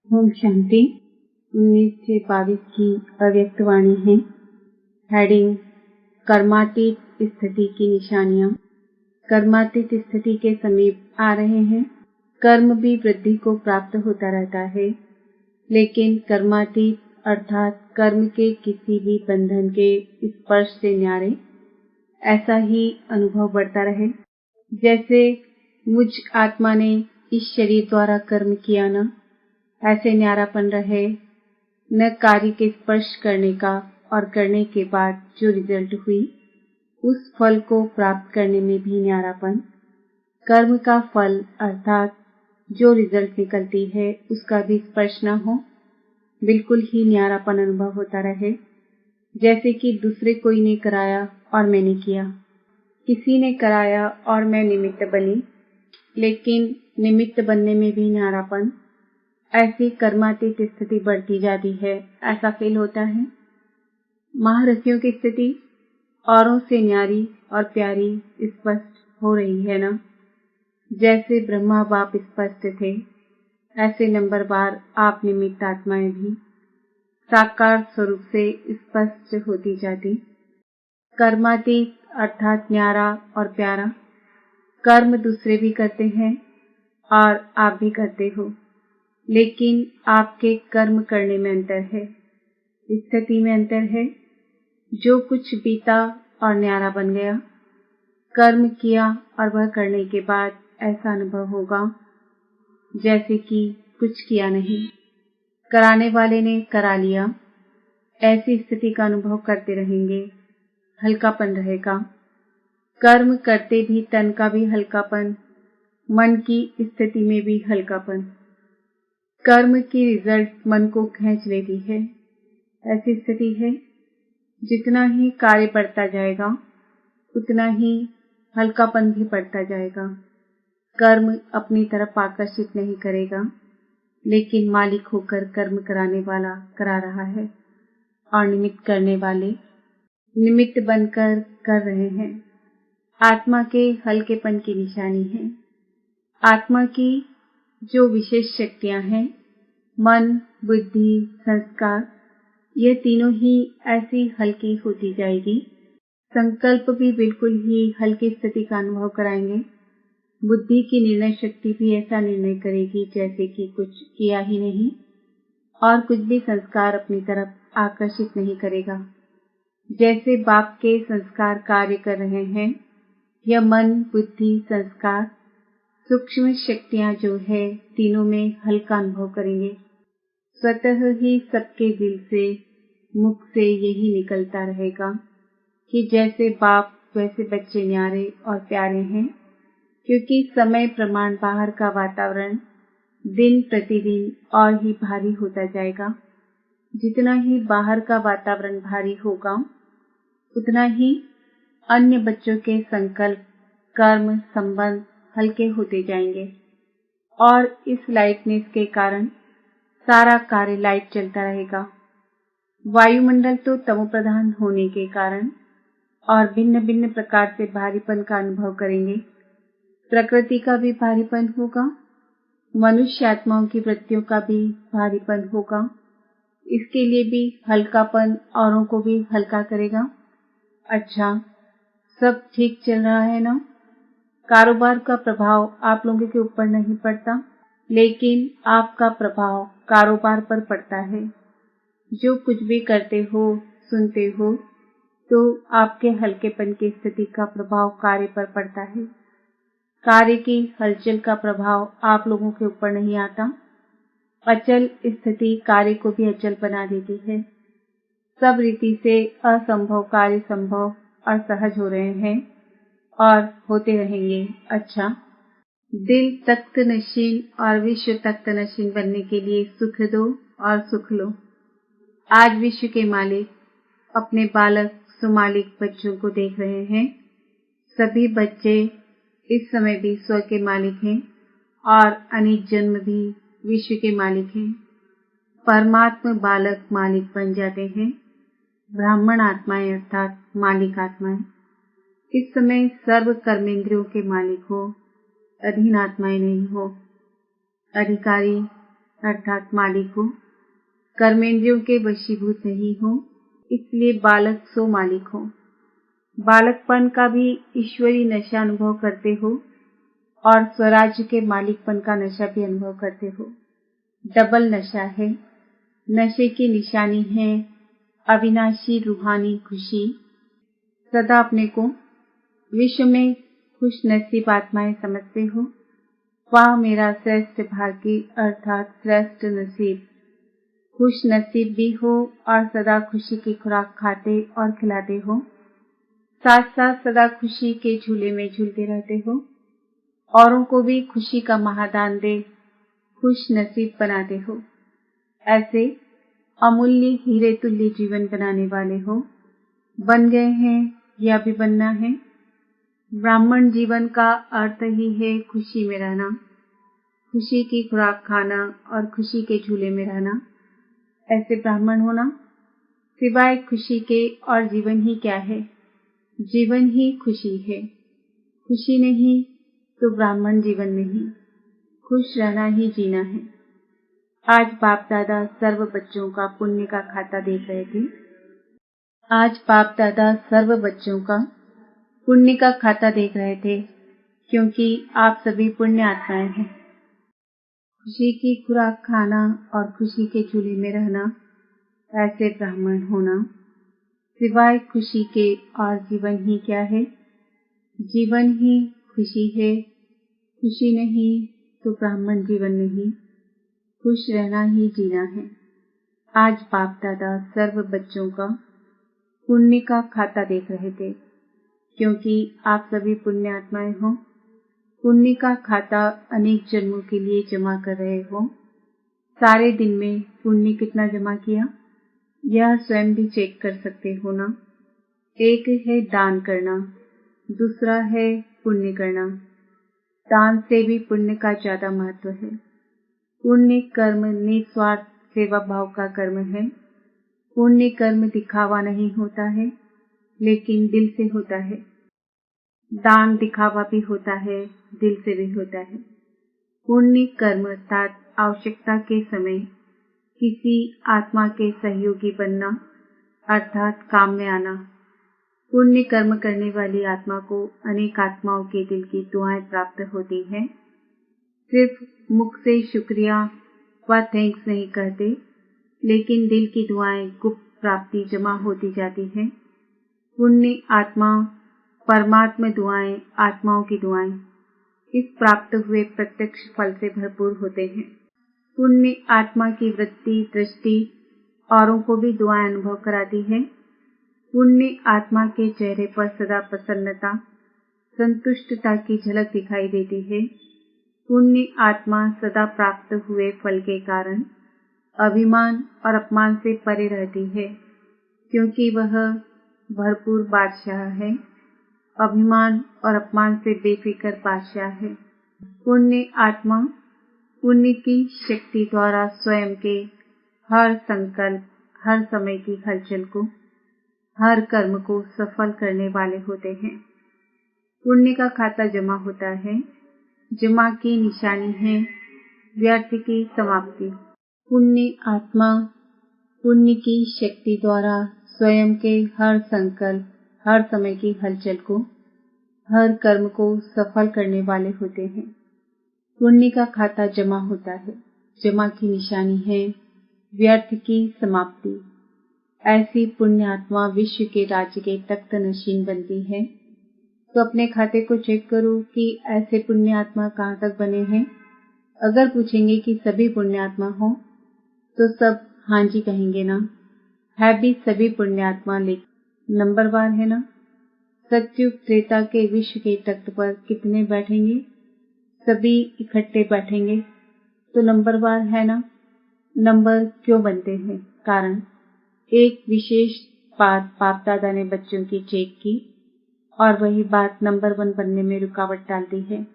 ओम शांति 19 से 22 की अव्यक्त वाणी है। हेडिंग कर्मातीत स्थिति की निशानियां। कर्मातीत स्थिति के समीप आ रहे हैं। कर्म भी वृद्धि को प्राप्त होता रहता है, लेकिन कर्मातीत अर्थात कर्म के किसी भी बंधन के स्पर्श से न्यारे ऐसा ही अनुभव बढ़ता रहे, जैसे मुझ आत्मा ने इस शरीर द्वारा कर्म किया न, ऐसे न्यारापन रहे। न कार्य के स्पर्श करने का और करने के बाद जो रिजल्ट हुई उस फल को प्राप्त करने में भी न्यारापन। कर्म का फल अर्थात जो रिजल्ट निकलती है उसका भी स्पर्श न हो, बिल्कुल ही न्यारापन अनुभव होता रहे, जैसे कि दूसरे कोई ने कराया और मैंने किया। किसी ने कराया और मैं निमित्त बनी, लेकिन निमित्त बनने में भी न्यारापन। ऐसी कर्मातीत स्थिति बढ़ती जाती है, ऐसा फील होता है। महारथियों की स्थिति औरों से न्यारी और प्यारी स्पष्ट हो रही है ना। जैसे ब्रह्मा बाप स्पष्ट थे, ऐसे नंबरवार आप निमित्त आत्माएं भी साकार स्वरूप से स्पष्ट होती जाती। कर्मातीत अर्थात न्यारा और प्यारा। कर्म दूसरे भी करते हैं और आप भी करते हो, लेकिन आपके कर्म करने में अंतर है, स्थिति में अंतर है। जो कुछ बीता और न्यारा बन गया, कर्म किया और वह करने के बाद ऐसा अनुभव होगा जैसे कि कुछ किया नहीं, कराने वाले ने करा लिया। ऐसी स्थिति का अनुभव करते रहेंगे, हल्कापन रहेगा। कर्म करते भी तन का भी हल्कापन, मन की स्थिति में भी हल्कापन। कर्म की रिजल्ट मन को खींच लेती है, ऐसी स्थिति है। जितना ही कार्य बढ़ता जाएगा उतना ही हल्कापन भी बढ़ता जाएगा। कर्म अपनी तरफ आकर्षित नहीं करेगा, लेकिन मालिक होकर कर्म कराने वाला करा रहा है और निमित्त करने वाले निमित्त बनकर कर रहे हैं। आत्मा के हल्केपन की निशानी है। आत्मा की जो विशेष शक्तियां हैं, मन, बुद्धि, संस्कार, यह तीनों ही ऐसी हल्की होती जाएगी। संकल्प भी बिल्कुल ही हल्की स्थिति का अनुभव कराएंगे। बुद्धि की निर्णय शक्ति भी ऐसा निर्णय करेगी जैसे कि कुछ किया ही नहीं, और कुछ भी संस्कार अपनी तरफ आकर्षित नहीं करेगा। जैसे बाप के संस्कार कार्य कर रहे हैं, यह मन, बुद्धि, संस्कार, सूक्ष्म शक्तियां जो है, तीनों में हल्का अनुभव करेंगे। स्वतः ही सबके दिल से, मुख से यही निकलता रहेगा कि जैसे बाप वैसे बच्चे न्यारे और प्यारे हैं, क्योंकि समय प्रमाण बाहर का वातावरण दिन प्रतिदिन और ही भारी होता जाएगा। जितना ही बाहर का वातावरण भारी होगा, उतना ही अन्य बच्चों के संकल्प, कर्म, संबंध हल्के होते जाएंगे, और इस लाइटनेस के कारण सारा कार्य लाइट चलता रहेगा। वायुमंडल तो तमोप्रधान होने के कारण और भिन्न भिन्न प्रकार से भारीपन का अनुभव करेंगे। प्रकृति का भी भारीपन होगा, मनुष्य आत्माओं की वृत्तियों का भी भारीपन होगा। इसके लिए भी हल्कापन औरों को भी हल्का करेगा। अच्छा, सब ठीक चल रहा है ना? कारोबार का प्रभाव आप लोगों के ऊपर नहीं पड़ता, लेकिन आपका प्रभाव कारोबार पर पड़ता है। जो कुछ भी करते हो, सुनते हो, तो आपके हल्केपन की स्थिति का प्रभाव कार्य पर पड़ता है। कार्य की हलचल का प्रभाव आप लोगों के ऊपर नहीं आता। अचल स्थिति कार्य को भी अचल बना देती है। सब रीति से असंभव कार्य संभव और सहज हो रहे हैं और होते रहेंगे। अच्छा, दिल तख्त नशीन और विश्व तख्त नशीन बनने के लिए सुख दो और सुख लो। आज विश्व के मालिक अपने बालक सुमालिक बच्चों को देख रहे हैं। सभी बच्चे इस समय भी स्व के मालिक हैं और अनेक जन्म भी विश्व के मालिक हैं। परमात्मा बालक मालिक बन जाते हैं। ब्राह्मण आत्माएं अर्थात मालिक आत्माएं इस समय सर्व कर्मेंद्रियों के मालिक हो, अधीन आत्माएं नहीं हो। अधिकारी अर्थात मालिक हो। कर्मेंद्रियों के वशीभूत नहीं हो, इसलिए बालक सो मालिक हो। बालकपन का भी ईश्वरी नशा अनुभव करते हो और स्वराज्य के मालिकपन का नशा भी अनुभव करते हो। डबल नशा है। नशे की निशानी है अविनाशी रूहानी खुशी। सदा अपने को विश्व में खुश नसीब आत्माएं समझते हो। वाह मेरा श्रेष्ठ भाग्य अर्थात श्रेष्ठ नसीब। खुश नसीब भी हो और सदा खुशी की खुराक खाते और खिलाते हो। साथ साथ सदा खुशी के झूले में झूलते रहते हो। औरों को भी खुशी का महादान दे खुश नसीब बनाते हो। ऐसे अमूल्य हीरे तुल्य जीवन बनाने वाले हो। बन गए हैं या भी बनना है। ब्राह्मण जीवन का अर्थ ही है खुशी में रहना, खुशी की खुराक खाना और खुशी के झूले में रहना। ऐसे ब्राह्मण होना। सिवाय खुशी के और जीवन ही क्या है? जीवन ही खुशी है। खुशी नहीं तो ब्राह्मण जीवन नहीं। खुश रहना ही जीना है। आज बाप दादा सर्व बच्चों का पुण्य का खाता देख रहे थे। आज बाप दादा सर्व बच्चों का पुण्य का खाता देख रहे थे, क्योंकि आप सभी पुण्य आत्माएं हैं। खुशी की खुराक खाना और खुशी के झूले में रहना, ऐसे ब्राह्मण होना। सिवाय खुशी के और जीवन ही क्या है? जीवन ही खुशी है। खुशी नहीं तो ब्राह्मण जीवन नहीं। खुश रहना ही जीना है। आज बाप दादा सर्व बच्चों का पुण्य का खाता देख रहे थे, क्योंकि आप सभी पुण्य आत्माएं हो। पुण्य का खाता अनेक जन्मों के लिए जमा कर रहे हो। सारे दिन में पुण्य कितना जमा किया, यह स्वयं भी चेक कर सकते हो ना। एक है दान करना, दूसरा है पुण्य करना। दान से भी पुण्य का ज्यादा महत्व है। पुण्य कर्म निस्वार्थ सेवा भाव का कर्म है। पुण्य कर्म दिखावा नहीं होता है, लेकिन दिल से होता है। दान दिखावा भी होता है, दिल से भी होता है। पुण्य कर्म अर्थात आवश्यकता के समय किसी आत्मा के सहयोगी बनना अर्थात काम में आना। पुण्य कर्म करने वाली आत्मा को अनेक आत्माओं के दिल की दुआएं प्राप्त होती हैं। सिर्फ मुख से शुक्रिया व थैंक्स नहीं कहते, लेकिन दिल की दुआएं गुप्त प्राप्ति जमा होती जाती है। पुण्य आत्मा परमात्मा दुआएं आत्माओं की दुआएं इस प्राप्त हुए प्रत्यक्ष फल से भरपूर होते हैं। पुण्य आत्मा की वृत्ति दृष्टि औरों को भी दुआएं अनुभव कराती है। पुण्य आत्मा के चेहरे पर सदा प्रसन्नता संतुष्टता की झलक दिखाई देती है। पुण्य आत्मा सदा प्राप्त हुए फल के कारण अभिमान और अपमान से परे रहती है, क्योंकि वह भरपूर बादशाह है। अभिमान और अपमान से बेफिक्र बादशाह है। पुण्य आत्मा पुण्य की शक्ति द्वारा स्वयं के हर संकल्प, हर समय की हलचल को, हर कर्म को सफल करने वाले होते हैं। पुण्य का खाता जमा होता है। जमा की निशानी है व्यर्थ की समाप्ति। पुण्य आत्मा पुण्य की शक्ति द्वारा स्वयं के हर संकल्प, हर समय की हलचल को, हर कर्म को सफल करने वाले होते हैं। पुण्य का खाता जमा होता है। जमा की निशानी है व्यर्थ की समाप्ति। ऐसी पुण्य आत्मा विश्व के राज्य के तख्त नशीन बनती है। तो अपने खाते को चेक करो कि ऐसे पुण्य आत्मा कहाँ तक बने हैं। अगर पूछेंगे कि सभी पुण्य आत्मा हो तो सब हाँ जी कहेंगे ना। है भी सभी पुण्य आत्मा, लेकिन नंबरवार है ना। सतयुग त्रेता के विश्व के तख्त पर कितने बैठेंगे? सभी इकट्ठे बैठेंगे तो नंबरवार है ना। नंबर क्यों बनते हैं? कारण एक विशेष बात बाप दादा ने बच्चों की चेक की और वही बात नंबर 1 बनने में रुकावट डालती है।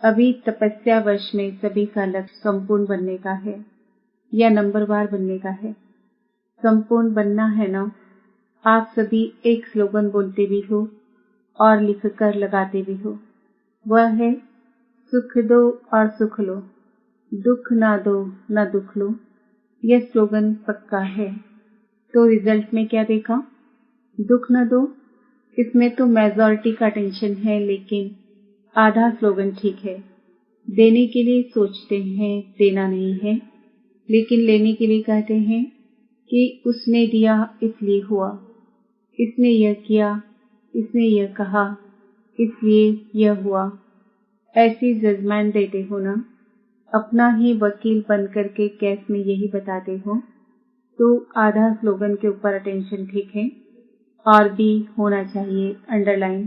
अभी तपस्या वर्ष में सभी का लक्ष्य संपूर्ण बनने का है या नंबरवार बनने का है? संपूर्ण बनना है ना। आप सभी एक स्लोगन बोलते भी हो और लिखकर लगाते भी हो, वह है सुख दो और सुख लो। दुख ना दो ना दुख लो, यह स्लोगन पक्का है। तो रिजल्ट में क्या देखा? दुख न दो, इसमें तो मेजॉरिटी का टेंशन है, लेकिन आधा स्लोगन ठीक है। देने के लिए सोचते हैं, देना नहीं है, लेकिन लेने के लिए कहते हैं कि उसने दिया इसलिए हुआ, इसने यह किया, इसने यह कहा, इसलिए यह हुआ। ऐसी जजमेंट देते हो ना, अपना ही वकील बन करके केस में यही बताते हो, तो आधा स्लोगन के ऊपर अटेंशन ठीक है, और भी होना चाहिए अंडरलाइन।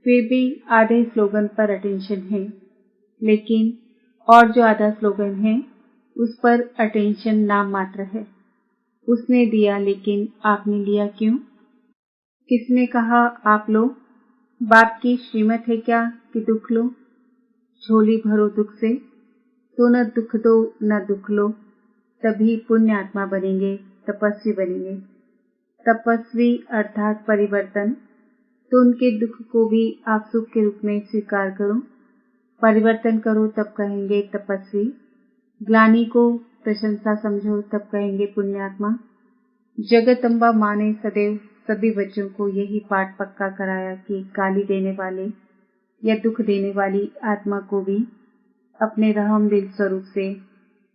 फिर भी आधे स्लोगन पर अटेंशन है, लेकिन और जो आधा स्लोगन है उस पर अटेंशन नाम मात्र है। उसने दिया, लेकिन आपने लिया क्यों? किसने कहा आप लो? बाप की श्रीमत है क्या कि दुख लो? झोली भरो दुख से, तो न दुख दो न दुख लो, तभी पुण्य आत्मा बनेंगे, तपस्वी बनेंगे। तपस्वी अर्थात परिवर्तन, तो उनके दुख को भी आप सुख के रूप में स्वीकार करो, परिवर्तन करो, तब कहेंगे तपस्वी। ग्लानि को प्रशंसा समझो, तब कहेंगे पुण्यात्मा। जगत अम्बा माँ ने सदैव सभी बच्चों को यही पाठ पक्का कराया कि गाली देने वाले या दुख देने वाली आत्मा को भी अपने रहम दिल स्वरूप से,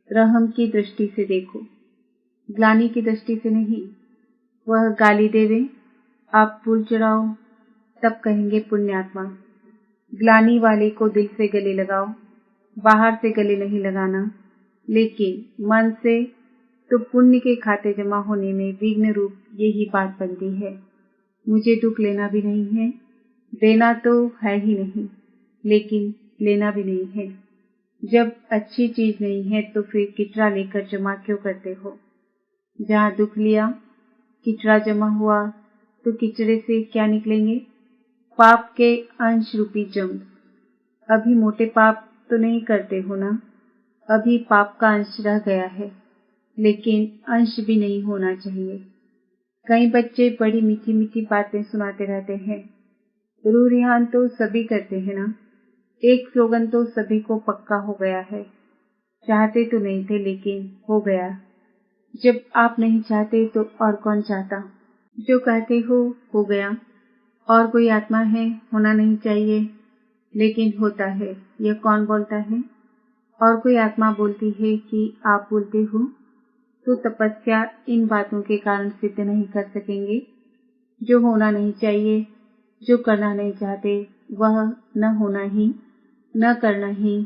रहम की दृष्टि से देखो, ग्लानि की दृष्टि से नहीं। वह गाली देवे, आप फूल चढ़ाओ, तब कहेंगे पुण्यात्मा। ग्लानि वाले को दिल से गले लगाओ, बाहर से गले नहीं लगाना, लेकिन मन से, तो पुण्य के खाते जमा होने में विघ्न रूप यही बात बनती है। मुझे दुख लेना भी नहीं है, देना तो है ही नहीं, लेकिन लेना भी नहीं है। जब अच्छी चीज नहीं है तो फिर किचरा लेकर जमा क्यों करते हो? जहाँ दुख लिया, किचरा जमा हुआ, तो किचरे से क्या निकलेंगे? पाप के अंश रूपी जंग। अभी मोटे पाप तो नहीं करते हो ना, अभी पाप का अंश रह गया है, लेकिन अंश भी नहीं होना चाहिए। कई बच्चे बड़ी मीठी मीठी बातें सुनाते रहते हैं। रूह रिहान तो सभी करते हैं ना। एक स्लोगन तो सभी को पक्का हो गया है। चाहते तो नहीं थे, लेकिन हो गया। जब आप नहीं चाहते तो और कौन चाहता? जो कहते हो गया। और कोई आत्मा है, होना नहीं चाहिए, लेकिन होता है। यह कौन बोलता है? और कोई आत्मा बोलती है कि आप बोलते हो, तो तपस्या इन बातों के कारण सिद्ध नहीं कर सकेंगे। जो होना नहीं चाहिए, जो करना नहीं चाहते, वह न होना ही, न करना ही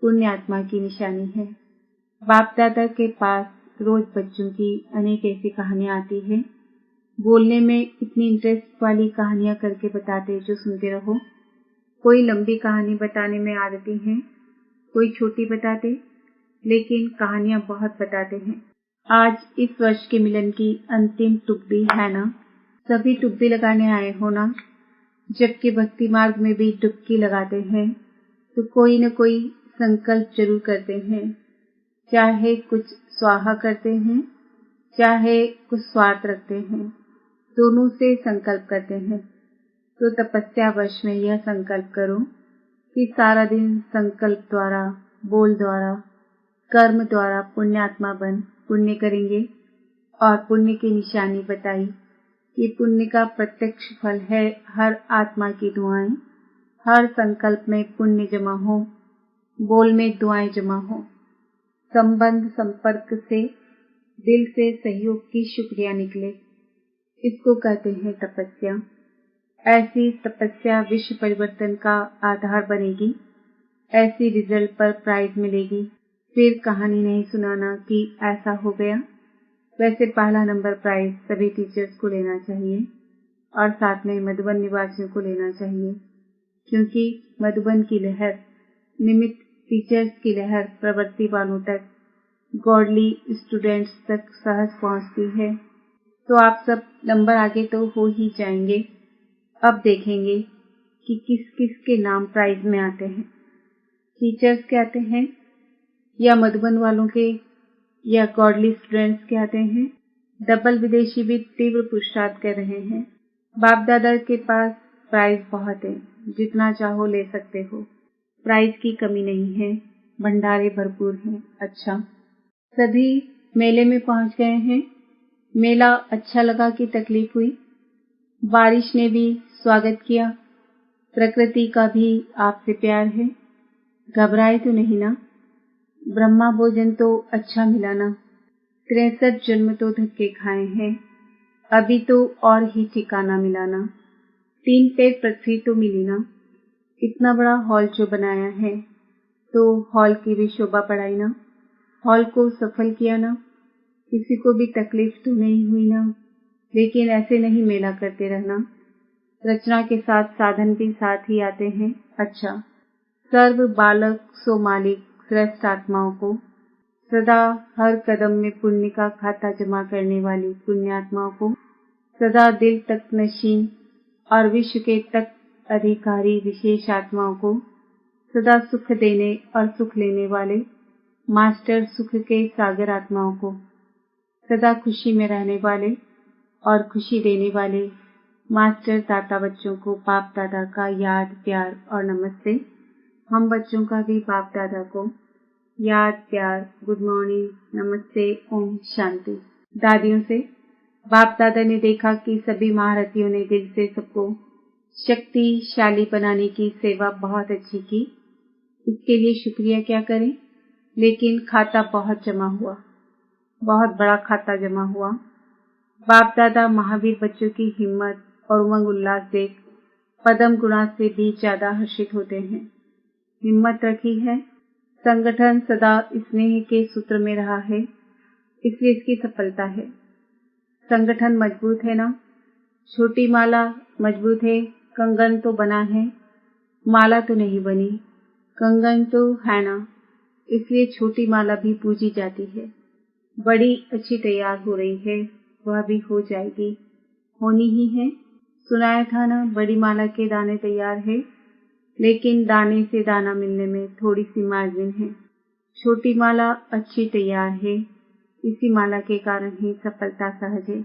पुण्य आत्मा की निशानी है। बाप दादा के पास रोज बच्चों की अनेक ऐसी कहानियां आती है। बोलने में इतनी इंटरेस्ट वाली कहानियां करके बताते जो सुनते रहो। कोई लंबी कहानी बताने में आदती है, कोई छोटी बताते, लेकिन कहानियां बहुत बताते हैं। आज इस वर्ष के मिलन की अंतिम टुप्पी है ना? सभी टुप्पी लगाने आए हो ना? जबकि भक्ति मार्ग में भी डुबकी लगाते हैं, तो कोई न कोई संकल्प जरूर करते हैं। चाहे कुछ स्वाहा करते हैं, चाहे कुछ स्वार्थ रखते हैं, दोनों से संकल्प करते हैं। तो तपस्या वर्ष में यह संकल्प करो कि सारा दिन संकल्प द्वारा, बोल द्वारा, कर्म द्वारा पुण्यात्मा बन पुण्य करेंगे। और पुण्य की निशानी बताई कि पुण्य का प्रत्यक्ष फल है हर आत्मा की दुआएं। हर संकल्प में पुण्य जमा हो, बोल में दुआएं जमा हो, संबंध संपर्क से दिल से सहयोग की शुक्रिया निकले। इसको कहते हैं तपस्या। ऐसी तपस्या विश्व परिवर्तन का आधार बनेगी। ऐसी रिजल्ट पर प्राइज मिलेगी। फिर कहानी नहीं सुनाना कि ऐसा हो गया। वैसे पहला नंबर प्राइज सभी टीचर्स को लेना चाहिए, और साथ में मधुबन निवासियों को लेना चाहिए, क्योंकि मधुबन की लहर निमित्त टीचर्स की लहर प्रवृत्ति वालों तक, गॉडली स्टूडेंट्स तक सहज पहुंचती है। तो आप सब नंबर आगे तो हो ही जाएंगे। अब देखेंगे कि किस किस के नाम प्राइज में आते हैं। टीचर्स के आते हैं, या मधुबन वालों के, या गॉडली स्टूडेंट्स के आते हैं। डबल विदेशी भी तीव्र पुरुषार्थ कर रहे हैं। बाप दादा के पास प्राइज बहुत है, जितना चाहो ले सकते हो। प्राइज की कमी नहीं है, भंडारे भरपूर हैं। अच्छा, सभी मेले में पहुंच गए हैं। मेला अच्छा लगा कि तकलीफ हुई? बारिश ने भी स्वागत किया। प्रकृति का भी आपसे प्यार है। घबराए तो नहीं ना? ब्रह्मा भोजन तो अच्छा मिला ना? 63 जन्म तो धक्के खाए हैं, अभी तो और ही ठिकाना मिला ना? 3 पैर पृथ्वी तो मिली ना? इतना बड़ा हॉल जो बनाया है तो हॉल की भी शोभा बढ़ाई ना? हॉल को सफल किया ना? किसी को भी तकलीफ तो नहीं हुई ना? लेकिन ऐसे नहीं मेला करते रहना। रचना के साथ साधन भी साथ ही आते हैं। अच्छा, सर्व बालक सो मालिक श्रेष्ठ आत्माओं को, सदा हर कदम में पुण्य का खाता जमा करने वाली पुण्यात्माओं को, सदा दिल तक नशीं और विश्व के तक अधिकारी विशेष आत्माओं को, सदा सुख देने और सुख लेने वाले मास्टर सुख के सागर आत्माओं को, सदा खुशी में रहने वाले और खुशी देने वाले मास्टर दाता बच्चों को बाप दादा का याद प्यार और नमस्ते। हम बच्चों का भी बाप दादा को याद प्यार, गुड मॉर्निंग, नमस्ते, ओम शांति। दादियों से बाप दादा ने देखा कि सभी महारथियों ने दिल से सबको शक्तिशाली बनाने की सेवा बहुत अच्छी की। इसके लिए शुक्रिया क्या करें, लेकिन खाता बहुत जमा हुआ, बहुत बड़ा खाता जमा हुआ। बाप दादा महावीर बच्चों की हिम्मत और उमंग उल्लास देख पदम गुणा से भी ज्यादा हर्षित होते हैं। हिम्मत रखी है, संगठन सदा स्नेह के सूत्र में रहा है, इसलिए इसकी सफलता है। संगठन मजबूत है ना? छोटी माला मजबूत है, कंगन तो बना है, माला तो नहीं बनी, कंगन तो है ना, इसलिए छोटी माला भी पूजी जाती है। बड़ी अच्छी तैयार हो रही है, वह भी हो जाएगी, होनी ही है। सुनाया था ना, बड़ी माला के दाने तैयार है, लेकिन दाने से दाना मिलने में थोड़ी सी मार्जिन है। छोटी माला अच्छी तैयार है, इसी माला के कारण ही सफलता सहज है,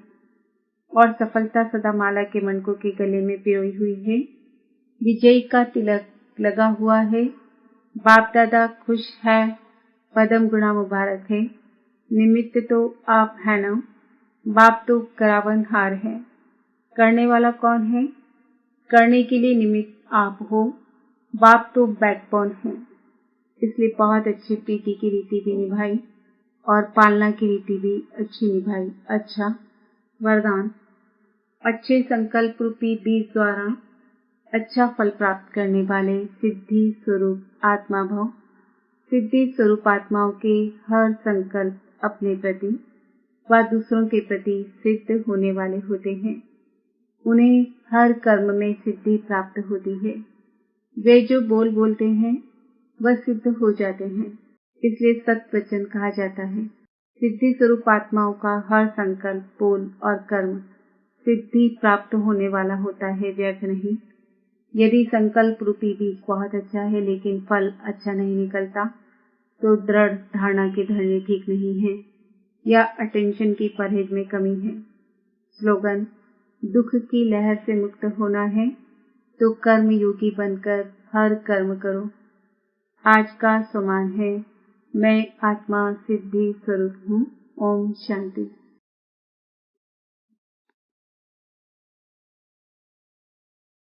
और सफलता सदा माला के मणकों के गले में पिरोई हुई है। विजयी का तिलक लगा हुआ है। बाप दादा खुश है, पदम गुणा मुबारक है। निमित्त तो आप है ना? बाप तो करावन हार है, करने वाला कौन है? करने के लिए निमित्त आप हो। बाप तो बैकबोन है, इसलिए बहुत अच्छी प्रीति की रीति भी निभाई और पालना की रीति भी अच्छी निभाई। अच्छा, वरदान, अच्छे संकल्प रूपी बीज द्वारा अच्छा फल प्राप्त करने वाले सिद्धि स्वरूप आत्मा भाव। सिद्धि स्वरूप आत्माओं के हर संकल्प अपने प्रति व दूसरों के प्रति सिद्ध होने वाले होते हैं। उन्हें हर कर्म में सिद्धि प्राप्त होती है। वे जो बोल बोलते हैं वह सिद्ध हो जाते हैं, इसलिए सत्य वचन कहा जाता है। सिद्धि स्वरूप आत्माओं का हर संकल्प, बोल और कर्म सिद्धि प्राप्त होने वाला होता है, व्यर्थ नहीं। यदि संकल्प रूपी बीज बहुत अच्छा है लेकिन फल अच्छा नहीं निकलता, तो दृढ़ धारणा की धरनी ठीक नहीं है या अटेंशन की परहेज में कमी है। स्लोगन, दुख की लहर से मुक्त होना है तो कर्म योगी बनकर हर कर्म करो। आज का सम्मान है, मैं आत्मा सिद्धि स्वरूप हूँ। ओम शांति।